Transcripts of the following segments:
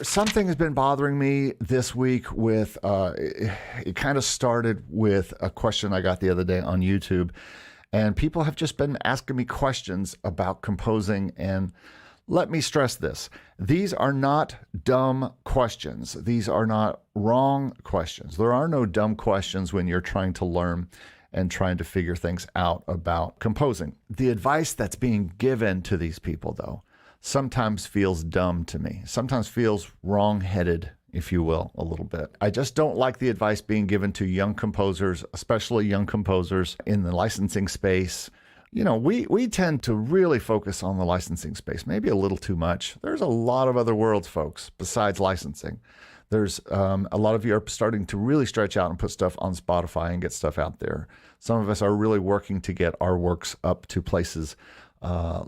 Something has been bothering me this week with, it kind of started with a question I got the other day on YouTube. And people have just been asking me questions about composing. And let me stress this. These are not dumb questions. These are not wrong questions. There are no dumb questions when you're trying to learn and trying to figure things out about composing. The advice that's being given to these people, though, sometimes feels dumb to me. Sometimes feels wrong-headed, if you will, a little bit. I just don't like the advice being given to young composers, especially young composers in the licensing space. You know, we tend to really focus on the licensing space, maybe a little too much. There's a lot of other worlds, folks, besides licensing. There's a lot of you are starting to really stretch out and put stuff on Spotify and get stuff out there. Some of us are really working to get our works up to places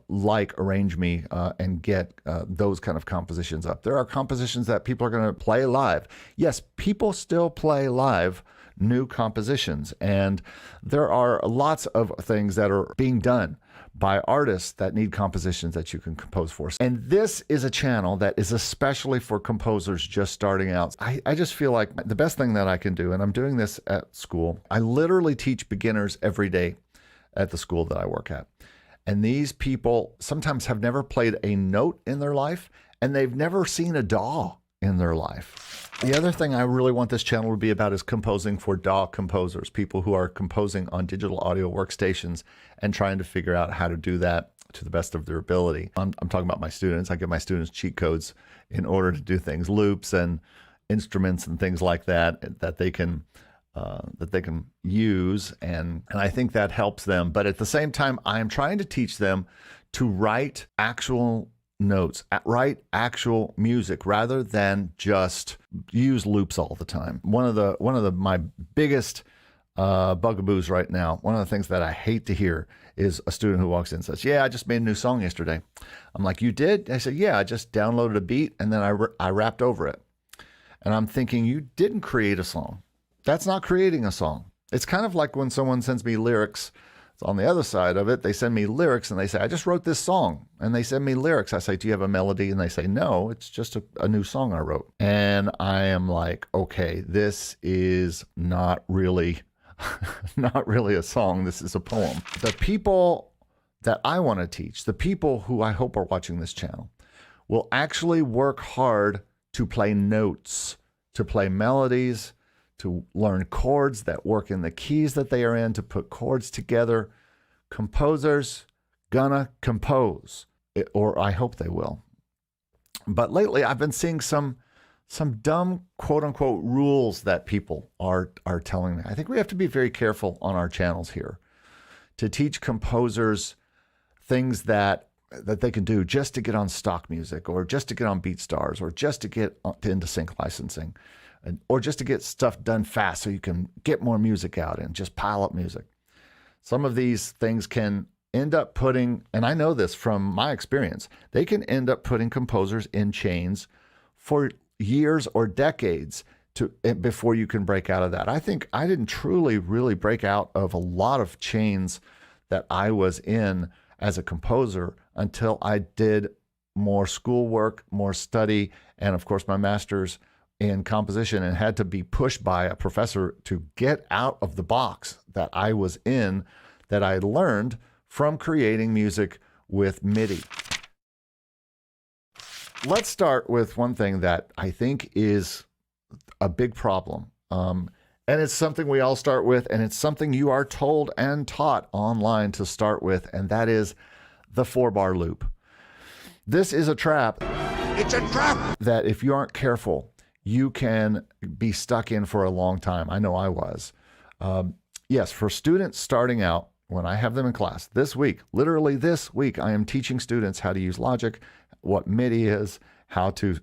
like Arrange Me and get those kind of compositions up. There are compositions that people are going to play live. Yes, people still play live new compositions, and there are lots of things that are being done by artists that need compositions that you can compose for. And this is a channel that is especially for composers just starting out. I just feel like the best thing that I can do, and I'm doing this at school, I literally teach beginners every day at the school that I work at. And these people sometimes have never played a note in their life, and they've never seen a DAW in their life. The other thing I really want this channel to be about is composing for DAW composers, people who are composing on digital audio workstations and trying to figure out how to do that to the best of their ability. I'm talking about my students. I give my students cheat codes in order to do things, loops and instruments and things like that, that they can use, and I think that helps them. But at the same time, I am trying to teach them to write actual notes, write actual music, rather than just use loops all the time. One of my biggest bugaboos right now, one of the things that I hate to hear is a student who walks in and says, "Yeah, I just made a new song yesterday." I'm like, "You did?" I said, "Yeah, I just downloaded a beat and then I rapped over it." And I'm thinking, you didn't create a song. That's not creating a song. It's kind of like when someone sends me lyrics. It's on the other side of it. They send me lyrics and they say, "I just wrote this song." And they send me lyrics. I say, "Do you have a melody?" And they say, "No, it's just a new song I wrote." And I am like, okay, this is not really, not really a song. This is a poem. The people that I want to teach, the people who I hope are watching this channel, will actually work hard to play notes, to play melodies, to learn chords that work in the keys that they are in, to put chords together. Composers gonna compose, or I hope they will. But lately I've been seeing some dumb quote unquote rules that people are telling me. I think we have to be very careful on our channels here to teach composers things that they can do just to get on stock music, or just to get on BeatStars, or just to get into sync licensing, or just to get stuff done fast so you can get more music out and just pile up music. Some of these things can end up putting, and I know this from my experience, they can end up putting composers in chains for years or decades before you can break out of that. I think I didn't truly really break out of a lot of chains that I was in as a composer until I did more schoolwork, more study, and of course my master's in composition, and had to be pushed by a professor to get out of the box that I was in, that I learned from creating music with MIDI. Let's start with one thing that I think is a big problem. And it's something we all start with, and it's something you are told and taught online to start with, and that is the 4-bar loop. This is a trap. It's a trap that if you aren't careful, you can be stuck in for a long time. I know I was. Yes, for students starting out, when I have them in class this week, literally this week, I am teaching students how to use Logic, what MIDI is, how to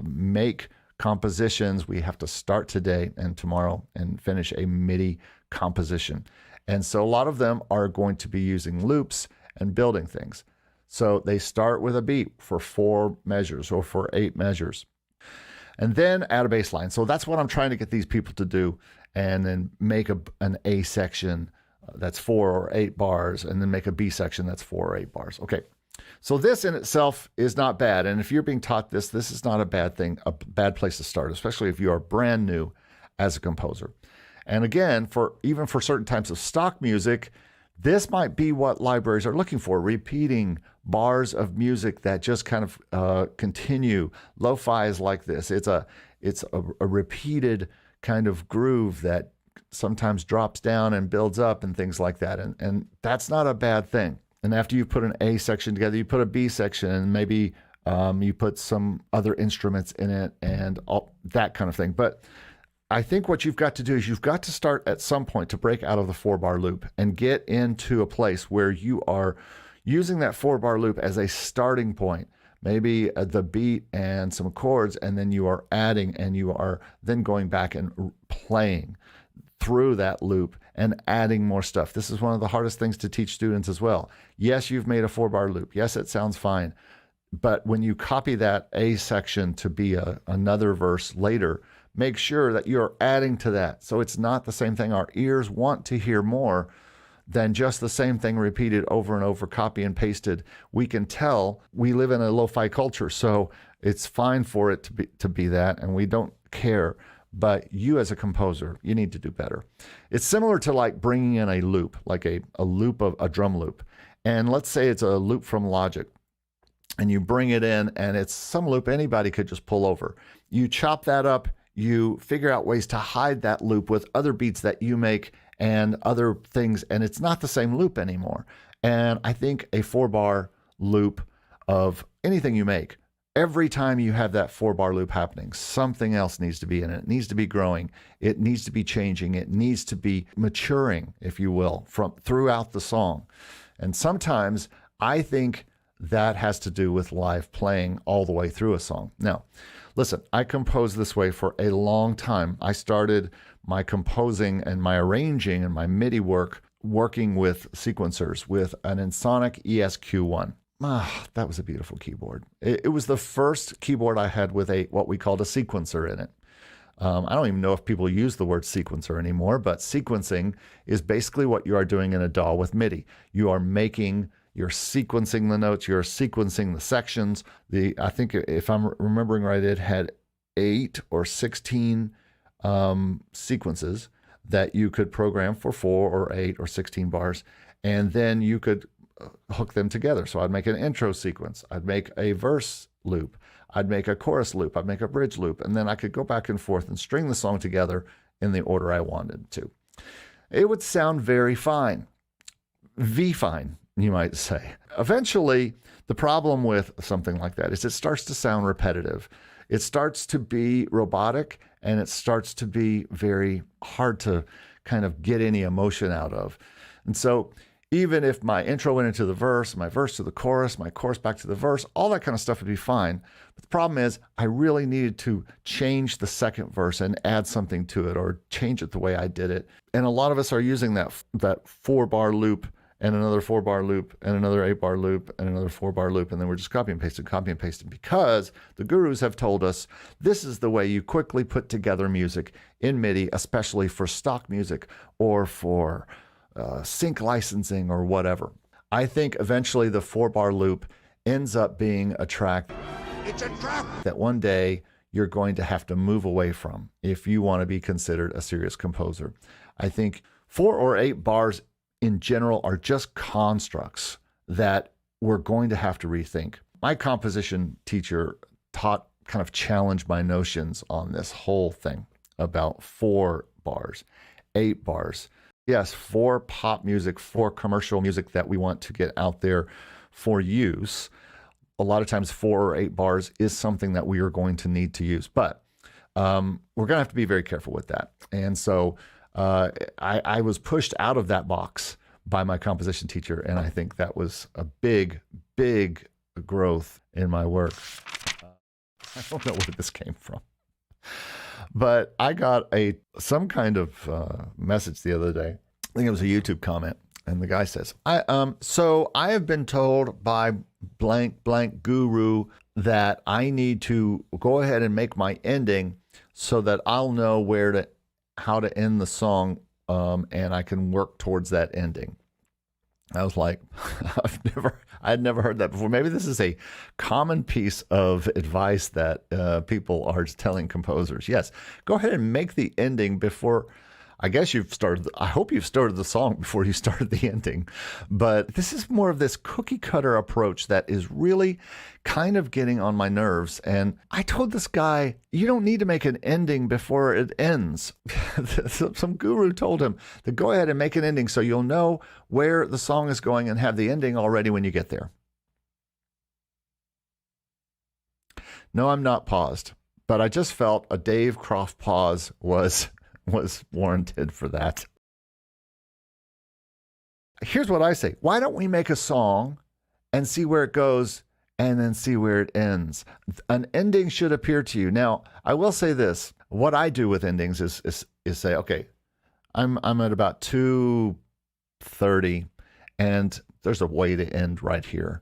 make compositions. We have to start today and tomorrow and finish a MIDI composition. And so a lot of them are going to be using loops and building things. So they start with a beat for 4 measures or for 8 measures, and then add a bass line. So that's what I'm trying to get these people to do, and then make an A section that's 4 or 8 bars, and then make a B section that's 4 or 8 bars. Okay, So this in itself is not bad. And if you're being taught this, this is not a bad thing, a bad place to start, especially if you are brand new as a composer. And again, even for certain types of stock music, this might be what libraries are looking for, repeating bars of music that just kind of continue. Lo-fi is like this. It's a repeated kind of groove that sometimes drops down and builds up and things like that. And that's not a bad thing. And after you put an A section together, you put a B section, and maybe you put some other instruments in it and all that kind of thing. But I think what you've got to do is you've got to start at some point to break out of the 4-bar loop and get into a place where you are using that 4-bar loop as a starting point, maybe the beat and some chords, and then you are adding, and you are then going back and playing through that loop and adding more stuff. This is one of the hardest things to teach students as well. Yes, you've made a 4-bar loop. Yes, it sounds fine. But when you copy that A section to be another verse later, make sure that you're adding to that. So it's not the same thing. Our ears want to hear more than just the same thing repeated over and over, copy and pasted. We can tell we live in a lo-fi culture, so it's fine for it to be that, and we don't care. But you as a composer, you need to do better. It's similar to like bringing in a loop, like a loop of a drum loop. And let's say it's a loop from Logic, and you bring it in, and it's some loop anybody could just pull over. You chop that up, you figure out ways to hide that loop with other beats that you make and other things, and it's not the same loop anymore. And I think a 4-bar loop of anything you make, every time you have that 4-bar loop happening, something else needs to be in it. It needs to be growing. It needs to be changing. It needs to be maturing, if you will, from throughout the song. And sometimes I think that has to do with live playing all the way through a song. Now, listen, I composed this way for a long time. I started my composing and my arranging and my MIDI work working with sequencers with an Ensoniq ESQ1. That was a beautiful keyboard. It was the first keyboard I had with what we called a sequencer in it. I don't even know if people use the word sequencer anymore, but sequencing is basically what you are doing in a DAW with MIDI. You're sequencing the notes, you're sequencing the sections. I think if I'm remembering right, it had 8 or 16 sequences that you could program for 4 or 8 or 16 bars, and then you could hook them together. So I'd make an intro sequence, I'd make a verse loop, I'd make a chorus loop, I'd make a bridge loop, and then I could go back and forth and string the song together in the order I wanted to. It would sound very fine. V-fine, you might say. Eventually, the problem with something like that is it starts to sound repetitive. It starts to be robotic, and it starts to be very hard to kind of get any emotion out of. And so even if my intro went into the verse, my verse to the chorus, my chorus back to the verse, all that kind of stuff would be fine. But the problem is I really needed to change the second verse and add something to it or change it the way I did it. And a lot of us are using that 4-bar loop and another 4-bar loop and another 8-bar loop and another 4-bar loop, and then we're just copy and pasting because the gurus have told us this is the way you quickly put together music in MIDI, especially for stock music or for sync licensing or whatever. I think eventually the 4-bar loop ends up being a track. It's a trap that one day you're going to have to move away from if you want to be considered a serious composer. I think 4 or 8 bars in general are just constructs that we're going to have to rethink. My composition teacher kind of challenged my notions on this whole thing about 4 bars, 8 bars. Yes, for pop music, for commercial music that we want to get out there for use, a lot of times 4 or 8 bars is something that we are going to need to use. But we're going to have to be very careful with that. And so I was pushed out of that box by my composition teacher, and I think that was a big, big growth in my work. I don't know where this came from. But I got some kind of message the other day. I think it was a YouTube comment, and the guy says, so I have been told by blank blank guru that I need to go ahead and make my ending so that I'll know how to end the song, and I can work towards that ending. I was like, I had never heard that before. Maybe this is a common piece of advice that people are telling composers. Yes, go ahead and make the ending before. I guess I hope you've started the song before you started the ending. But this is more of this cookie cutter approach that is really kind of getting on my nerves. And I told this guy, you don't need to make an ending before it ends. Some guru told him to go ahead and make an ending so you'll know where the song is going and have the ending already when you get there. No, I'm not paused, but I just felt a Dave Croft pause was warranted for that. Here's what I say. Why don't we make a song and see where it goes and then see where it ends? An ending should appear to you. Now, I will say this. What I do with endings is say, okay, I'm at about 2:30 and there's a way to end right here.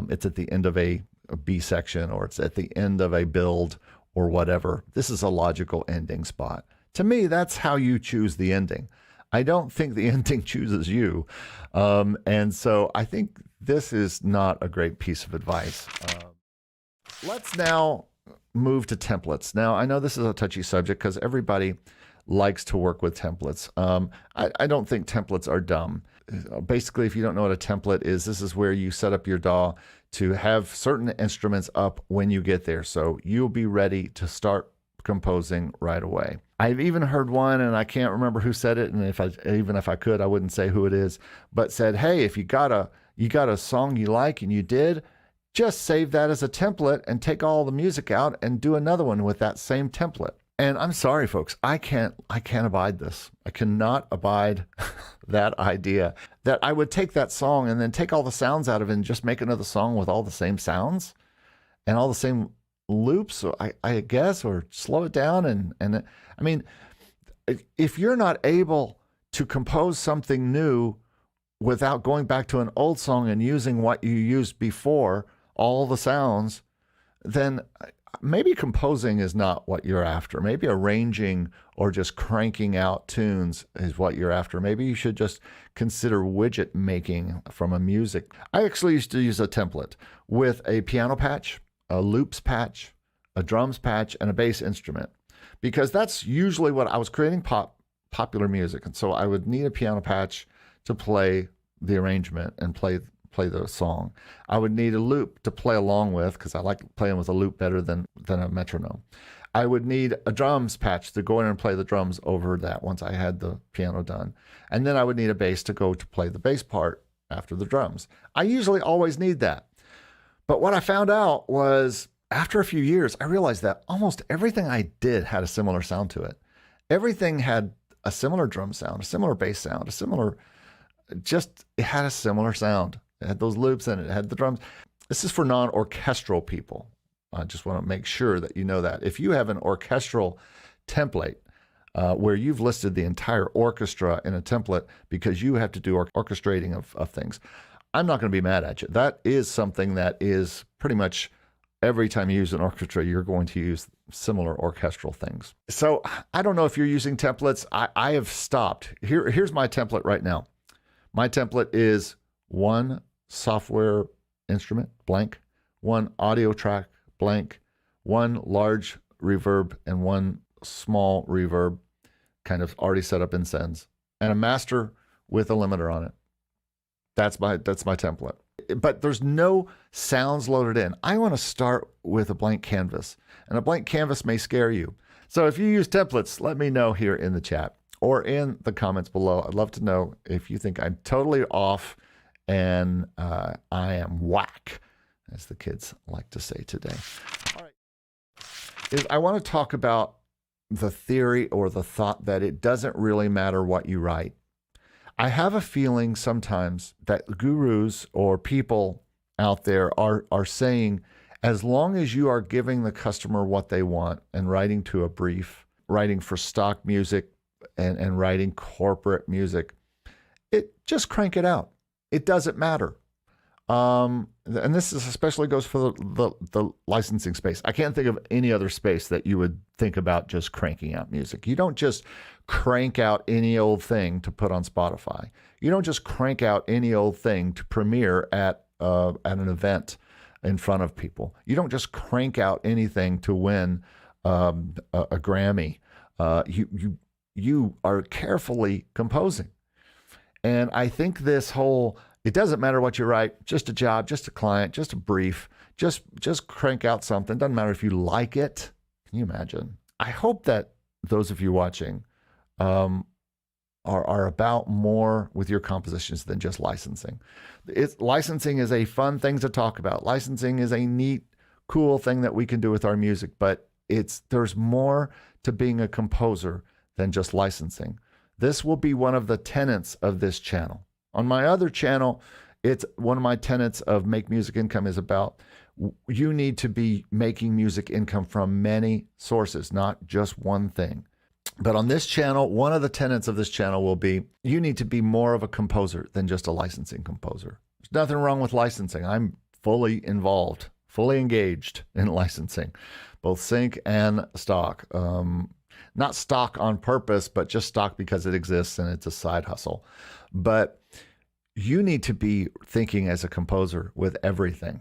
It's at the end of a B section, or it's at the end of a build or whatever. This is a logical ending spot. To me, that's how you choose the ending. I don't think the ending chooses you. And so I think this is not a great piece of advice. Let's now move to templates. Now, I know this is a touchy subject because everybody likes to work with templates. I don't think templates are dumb. Basically, if you don't know what a template is, this is where you set up your DAW to have certain instruments up when you get there. So you'll be ready to start composing right away. I've even heard one, and I can't remember who said it, and even if I could, I wouldn't say who it is, but said, hey, if you got a song you like and you did, just save that as a template and take all the music out and do another one with that same template. And I'm sorry, folks, I can't abide this. I cannot abide that idea that I would take that song and then take all the sounds out of it and just make another song with all the same sounds and all the same loops, or I guess, or slow it down. And I mean, if you're not able to compose something new without going back to an old song and using what you used before, all the sounds, then maybe composing is not what you're after. Maybe arranging or just cranking out tunes is what you're after. Maybe you should just consider widget making from a music. I actually used to use a template with a piano patch, a loops patch, a drums patch, and a bass instrument, because that's usually what I was creating popular music. And so I would need a piano patch to play the arrangement and play the song. I would need a loop to play along with, because I like playing with a loop better than a metronome. I would need a drums patch to go in and play the drums over that once I had the piano done. And then I would need a bass to go to play the bass part after the drums. I usually always need that. But what I found out was, after a few years, I realized that almost everything I did had a similar sound to it. Everything had a similar drum sound, a similar bass sound, it had a similar sound. It had those loops in it. It had the drums. This is for non-orchestral people. I just want to make sure that you know that. If you have an orchestral template where you've listed the entire orchestra in a template because you have to do orchestrating of things, I'm not going to be mad at you. That is something that is pretty much every time you use an orchestra, you're going to use similar orchestral things. So I don't know if you're using templates. I have stopped. Here's my template right now. My template is one software instrument, blank, one audio track, blank, one large reverb and one small reverb, kind of already set up in sends, and a master with a limiter on it. That's my template. But there's no sounds loaded in. I want to start with a blank canvas, and a blank canvas may scare you. So if you use templates, let me know here in the chat or in the comments below. I'd love to know if you think I'm totally off and I am whack, as the kids like to say today. All right. I want to talk about the theory or the thought that it doesn't really matter what you write. I have a feeling sometimes that gurus or people out there are saying, as long as you are giving the customer what they want and writing to a brief, writing for stock music and writing corporate music, just crank it out. It doesn't matter. And this is especially goes for the licensing space. I can't think of any other space that you would think about just cranking out music. You don't just crank out any old thing to put on Spotify. You don't just crank out any old thing to premiere at an event in front of people. You don't just crank out anything to win a Grammy. You are carefully composing. And I think this whole, it doesn't matter what you write, just a job, just a client, just a brief, just crank out something. Doesn't matter if you like it. Can you imagine? I hope that those of you watching are about more with your compositions than just licensing. Licensing is a fun thing to talk about. Licensing is a neat, cool thing that we can do with our music, but there's more to being a composer than just licensing. This will be one of the tenets of this channel. On my other channel, it's one of my tenets of Make Music Income is about you need to be making music income from many sources, not just one thing. But on this channel, one of the tenets of this channel will be you need to be more of a composer than just a licensing composer. There's nothing wrong with licensing. I'm fully involved, fully engaged in licensing, both sync and stock. Not stock on purpose, but just stock because it exists and it's a side hustle. But you need to be thinking as a composer with everything.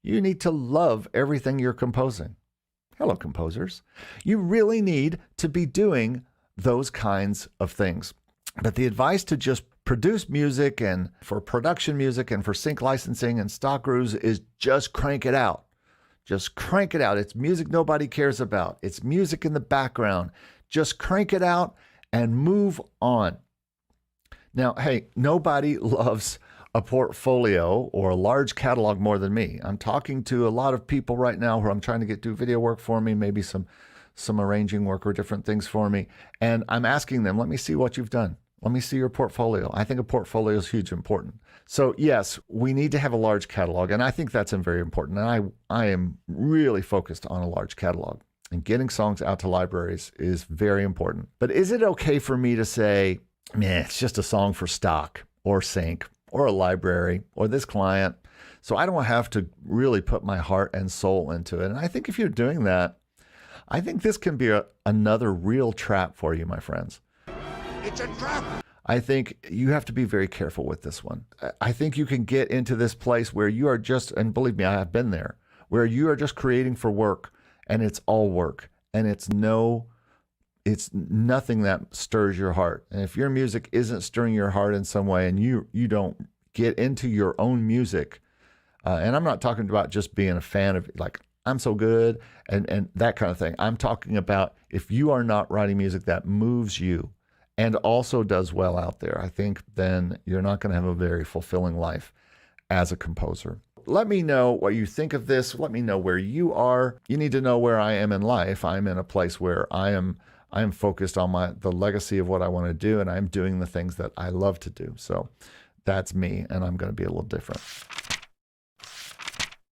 You need to love everything you're composing. Hello, composers. You really need to be doing those kinds of things. But the advice to just produce music and for production music and for sync licensing and stock grooves is just crank it out. Just crank it out. It's music nobody cares about. It's music in the background. Just crank it out and move on. Now, hey, nobody loves a portfolio or a large catalog more than me. I'm talking to a lot of people right now who I'm trying to do video work for me, maybe some arranging work or different things for me. And I'm asking them, let me see what you've done. Let me see your portfolio. I think a portfolio is hugely important. So yes, we need to have a large catalog. And I think that's very important. And I am really focused on a large catalog. And getting songs out to libraries is very important. But is it okay for me to say, man, it's just a song for stock or sync or a library or this client, so I don't have to really put my heart and soul into it? And I think if you're doing that, I think this can be another real trap for you, my friends. It's a trap. I think you have to be very careful with this one. I think you can get into this place where you are just, and believe me, I have been there, where you are just creating for work and it's all work and it's nothing that stirs your heart. And if your music isn't stirring your heart in some way and you don't get into your own music, and I'm not talking about just being a fan of like, I'm so good and that kind of thing. I'm talking about if you are not writing music that moves you and also does well out there, I think then you're not going to have a very fulfilling life as a composer. Let me know what you think of this. Let me know where you are. You need to know where I am in life. I'm in a place where I am focused on the legacy of what I want to do, and I'm doing the things that I love to do. So that's me, and I'm going to be a little different.